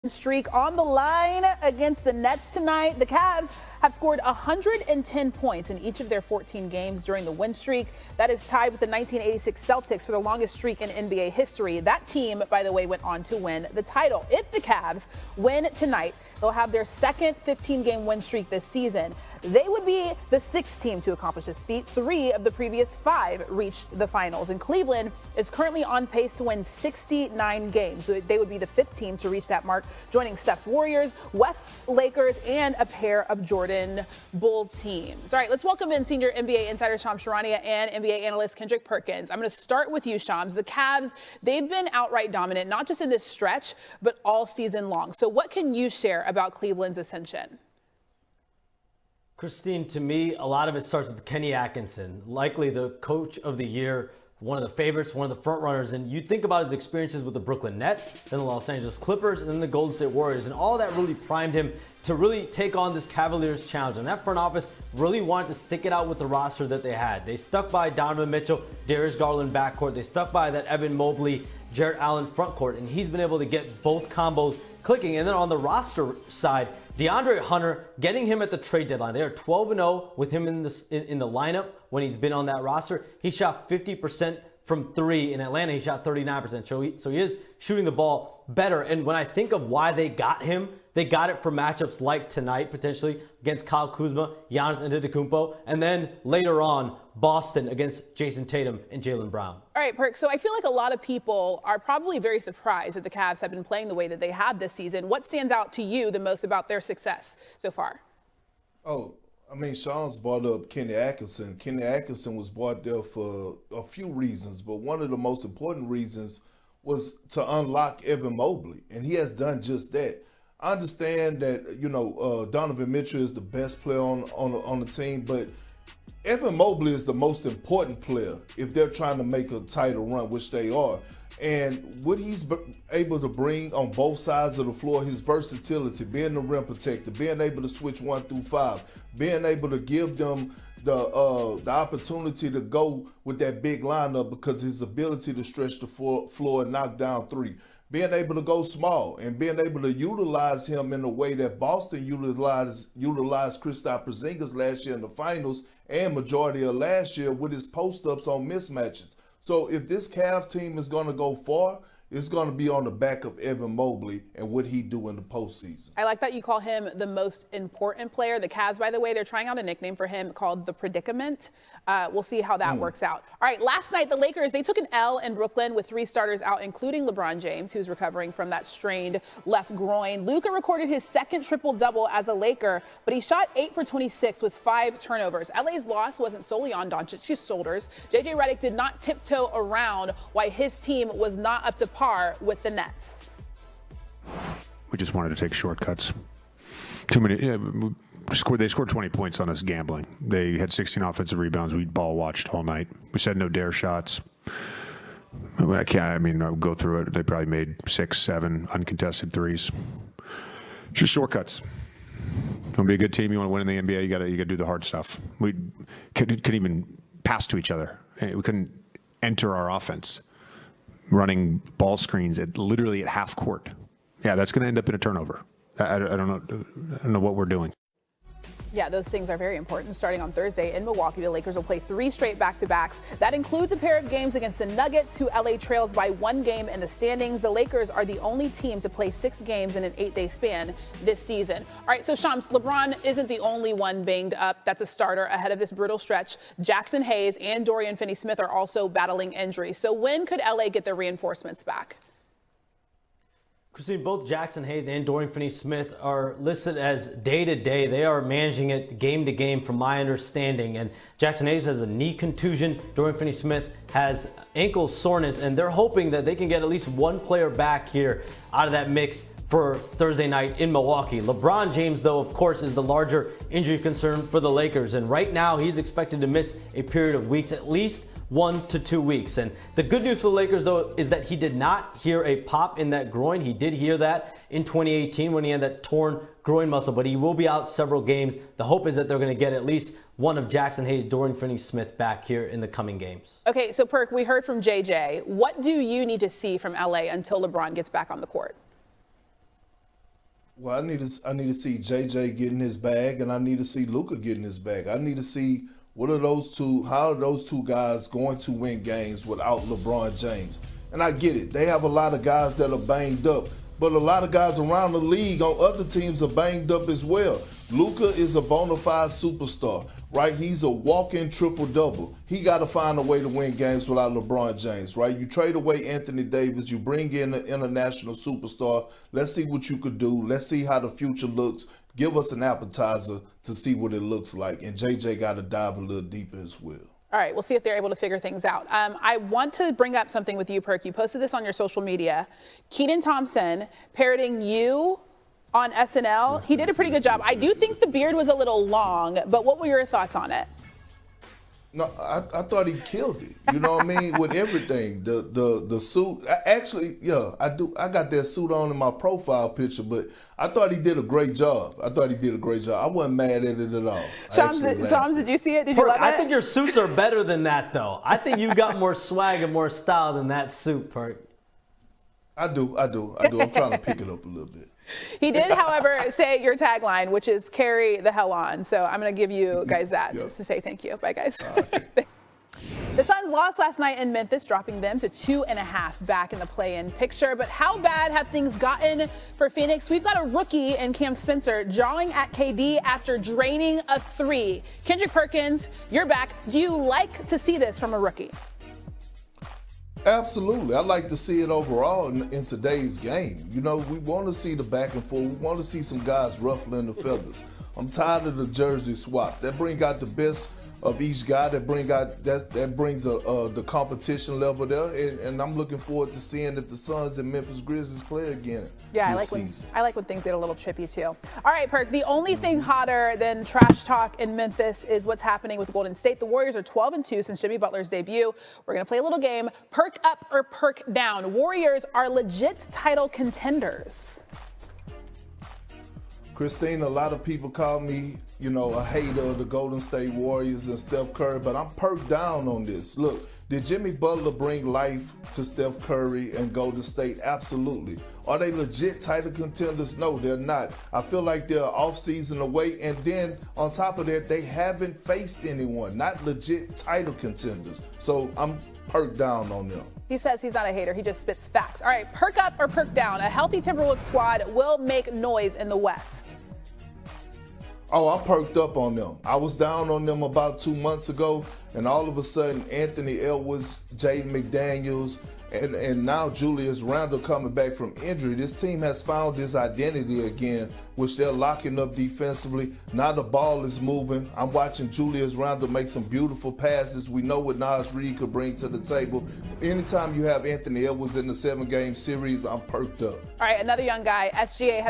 Streak on the line against the Nets tonight. The Cavs have scored 110 points in each of their 14 games during the win streak. That is tied with the 1986 Celtics for the longest streak in NBA history. That team, by the way, went on to win the title. If the Cavs win tonight, they'll have their second 15-game win streak this season. They would be the sixth team to accomplish this feat. 3 of the previous 5 reached the finals. And Cleveland is currently on pace to win 69 games. So they would be the 5th team to reach that mark, joining Steph's Warriors, West's Lakers, and a pair of Jordan Bull teams. All right, let's welcome in senior NBA insider Shams Charania and NBA analyst Kendrick Perkins. I'm going to start with you, Shams. The Cavs, they've been outright dominant, not just in this stretch, but all season long. So what can you share about Cleveland's ascension? Christine, to me, a lot of it starts with Kenny Atkinson, likely the coach of the year, one of the favorites, one of the front runners. And you think about his experiences with the Brooklyn Nets, then the Los Angeles Clippers, and then the Golden State Warriors. And all that really primed him to really take on this Cavaliers challenge. And that front office really wanted to stick it out with the roster that they had. They stuck by Donovan Mitchell, Darius Garland backcourt. They stuck by that Evan Mobley, Jarrett Allen frontcourt. And he's been able to get both combos clicking. And then on the roster side, DeAndre Hunter, getting him at the trade deadline. They are 12-0 with him in the lineup when he's been on that roster. He shot 50% from 3 in Atlanta. He shot 39%. So he is shooting the ball better. And when I think of why they got him, they got it for matchups like tonight, potentially, against Kyle Kuzma, Giannis Antetokounmpo, and then later on, Boston against Jason Tatum and Jaylen Brown. All right, Perk, so I feel like a lot of people are probably very surprised that the Cavs have been playing the way that they have this season. What stands out to you the most about their success so far? Oh, I mean, Sean's brought up Kenny Atkinson. Kenny Atkinson was brought there for a few reasons, but one of the most important reasons was to unlock Evan Mobley, and he has done just that. I understand that, Donovan Mitchell is the best player on the team, but Evan Mobley is the most important player if they're trying to make a title run, which they are. And what he's able to bring on both sides of the floor, his versatility, being the rim protector, being able to switch 1 through 5, being able to give them the opportunity to go with that big lineup because his ability to stretch the floor and knock down 3. Being able to go small and being able to utilize him in the way that Boston utilized Kristaps Porzingis last year in the finals and majority of last year with his post-ups on mismatches. So if this Cavs team is going to go far, it's going to be on the back of Evan Mobley and what he do in the postseason. I like that you call him the most important player. The Cavs, by the way, they're trying out a nickname for him called the Predicament. We'll see how that works out. All right, last night, the Lakers, they took an L in Brooklyn with 3 starters out, including LeBron James, who's recovering from that strained left groin. Luka recorded his second triple-double as a Laker, but he shot 8 for 26 with 5 turnovers. LA's loss wasn't solely on Doncic's shoulders. JJ Redick did not tiptoe around why his team was not up to par with the Nets. We just wanted to take shortcuts. Too many. They scored 20 points on us gambling. They had 16 offensive rebounds. We ball watched all night. We said no dare shots. I'll go through it. They probably made 6, 7 uncontested threes. Just shortcuts. You want to be a good team, you want to win in the NBA, you got to do the hard stuff. We couldn't even pass to each other. We couldn't enter our offense. Running ball screens literally at half court. Yeah, that's going to end up in a turnover. I don't know what we're doing. Yeah, those things are very important. Starting on Thursday in Milwaukee, the Lakers will play 3 straight back-to-backs. That includes a pair of games against the Nuggets, who LA trails by 1 game in the standings. The Lakers are the only team to play 6 games in an 8-day span this season. All right, so Shams, LeBron isn't the only one banged up. That's a starter ahead of this brutal stretch. Jackson Hayes and Dorian Finney-Smith are also battling injuries. So when could LA get their reinforcements back? Christine, both Jackson Hayes and Dorian Finney-Smith are listed as day-to-day. They are managing it game-to-game from my understanding. And Jackson Hayes has a knee contusion. Dorian Finney-Smith has ankle soreness. And they're hoping that they can get at least one player back here out of that mix for Thursday night in Milwaukee. LeBron James, though, of course, is the larger injury concern for the Lakers. And right now, he's expected to miss a period of weeks, at least 1 to 2 weeks. And the good news for the Lakers, though, is that he did not hear a pop in that groin. He did hear that in 2018 when he had that torn groin muscle, but he will be out several games. The hope is that they're going to get at least one of Jackson Hayes, Dorian Finney-Smith back here in the coming games. Okay, so Perk, we heard from JJ. What do you need to see from LA until LeBron gets back on the court? Well, I need to see JJ getting his bag, and I need to see Luka getting his bag. I need to see how are those two guys going to win games without LeBron James? And I get it. They have a lot of guys that are banged up, but a lot of guys around the league on other teams are banged up as well. Luka is a bona fide superstar, right? He's a walk-in triple-double. He got to find a way to win games without LeBron James, right? You trade away Anthony Davis, you bring in an international superstar. Let's see what you could do. Let's see how the future looks. Give us an appetizer to see what it looks like. And JJ got to dive a little deeper as well. All right, we'll see if they're able to figure things out. I want to bring up something with you, Perk. You posted this on your social media. Kenan Thompson parroting you on SNL. He did a pretty good job. I do think the beard was a little long, but what were your thoughts on it? No, I thought he killed it. You know what I mean? With everything, the suit. Actually, yeah, I do. I got that suit on in my profile picture, but I thought he did a great job. I wasn't mad at it at all. Shams, did you see it? Did you love it? I think your suits are better than that, though. I think you got more swag and more style than that suit, Perk. I do. I'm trying to pick it up a little bit. He did, however, say your tagline, which is carry the hell on. So I'm going to give you guys that just to say thank you. Bye, guys. The Suns lost last night in Memphis, dropping them to 2.5 back in the play-in picture. But how bad have things gotten for Phoenix? We've got a rookie in Cam Spencer jawing at KD after draining a 3. Kendrick Perkins, you're back. Do you like to see this from a rookie? Absolutely. I like to see it overall in today's game. You know, we want to see the back and forth. We want to see some guys ruffling the feathers. I'm tired of the jersey swap. That bring out the best of each guy. That brings the competition level there. And I'm looking forward to seeing if the Suns and Memphis Grizzlies play again this season. I like when things get a little chippy too. All right, Perk. The only thing hotter than trash talk in Memphis is what's happening with Golden State. The Warriors are 12-2 since Jimmy Butler's debut. We're gonna play a little game. Perk up or perk down. Warriors are legit title contenders. Christine, a lot of people call me, a hater of the Golden State Warriors and Steph Curry, but I'm perked down on this. Look, did Jimmy Butler bring life to Steph Curry and Golden State? Absolutely. Are they legit title contenders? No, they're not. I feel like they're off-season away, and then on top of that, they haven't faced anyone, not legit title contenders. So I'm perked down on them. He says he's not a hater. He just spits facts. All right, perk up or perk down. A healthy Timberwolves squad will make noise in the West. Oh, I'm perked up on them. I was down on them about 2 months ago, and all of a sudden, Anthony Edwards, Jaden McDaniels, and now Julius Randle coming back from injury. This team has found this identity again, which they're locking up defensively. Now the ball is moving. I'm watching Julius Randle make some beautiful passes. We know what Naz Reid could bring to the table. Anytime you have Anthony Edwards in the 7-game series, I'm perked up. All right, another young guy, SGA.